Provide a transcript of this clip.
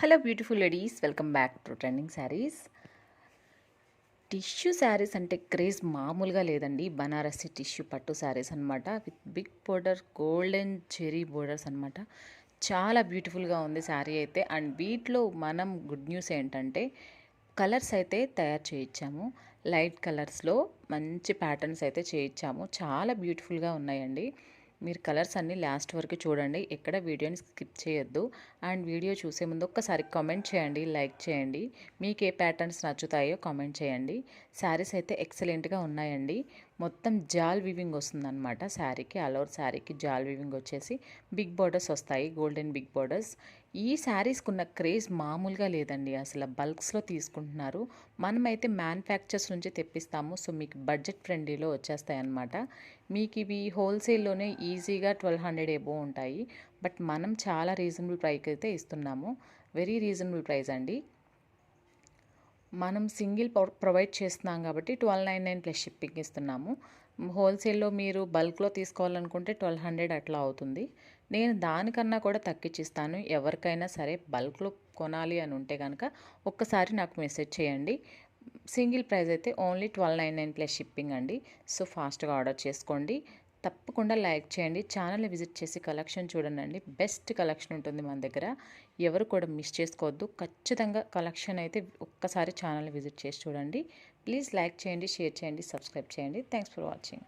Hello beautiful ladies, welcome back to trending sarees. Tissue sarees అంటే craze మామూలుగా లేదండి. బనారసి టిష్యూ పట్టు శారీస్ అనమాట, with big border, golden zari borders అనమాట. చాలా బ్యూటిఫుల్గా ఉంది శారీ అయితే. అండ్ వీటిలో మనం గుడ్ న్యూస్ ఏంటంటే కలర్స్ అయితే తయారు చేయించాము. లైట్ కలర్స్లో మంచి ప్యాటర్న్స్ అయితే చేయించాము. చాలా బ్యూటిఫుల్గా ఉన్నాయండి. మీరు కలర్స్ అన్నీ లాస్ట్ వరకు చూడండి, ఎక్కడ వీడియోని స్కిప్ చేయొద్దు. అండ్ వీడియో చూసే ముందు ఒక్కసారి కామెంట్ చేయండి, లైక్ చేయండి. మీకు ఏ ప్యాటర్న్స్ నచ్చుతాయో కామెంట్ చేయండి. శారీస్ అయితే ఎక్సలెంట్గా ఉన్నాయండి. మొత్తం జాల్ వివింగ్ వస్తుందన్నమాట శారీకి. ఆల్ ఓవర్ శారీకి జాల్ వివింగ్ వచ్చేసి బిగ్ బోర్డర్స్ వస్తాయి, గోల్డెన్ బిగ్ బోర్డర్స్. ఈ శారీస్కి ఉన్న క్రేజ్ మామూలుగా లేదండి. అసలు బల్క్స్లో తీసుకుంటున్నారు. మనమైతే మ్యానుఫ్యాక్చర్స్ నుంచి తెప్పిస్తాము. సో మీకు బడ్జెట్ ఫ్రెండ్లీలో వచ్చేస్తాయి అన్నమాట. మీకు ఇవి హోల్సేల్లోనే ఈజీగా 1200 ఎబో ఉంటాయి. బట్ మనం చాలా రీజనబుల్ ప్రైస్కి అయితే ఇస్తున్నాము. వెరీ రీజనబుల్ ప్రైస్ అండి. మనం సింగిల్ ప్రొవైడ్ చేస్తున్నాం కాబట్టి 1299 ప్లస్ షిప్పింగ్ ఇస్తున్నాము. హోల్సేల్లో మీరు బల్క్లో తీసుకోవాలనుకుంటే 1200 అట్లా అవుతుంది. నేను దానికన్నా కూడా తగ్గించిస్తాను. ఎవరికైనా సరే బల్క్లో కొనాలి అని ఉంటే కనుక ఒక్కసారి నాకు మెసేజ్ చేయండి. సింగిల్ ప్రైస్ అయితే ఓన్లీ 1299 ప్లస్ షిప్పింగ్ అండి. సో ఫాస్ట్గా ఆర్డర్ చేసుకోండి. తప్పకుండా లైక్ చేయండి, ఛానల్ని విజిట్ చేసి కలెక్షన్ చూడండి. బెస్ట్ కలెక్షన్ ఉంటుంది మన దగ్గర. ఎవరు కూడా మిస్ చేసుకోవద్దు. ఖచ్చితంగా కలెక్షన్ అయితే ఒక్కసారి ఛానల్ని విజిట్ చేసి చూడండి. ప్లీజ్ లైక్ చేయండి, షేర్ చేయండి, సబ్స్క్రైబ్ చేయండి. Thanks for watching.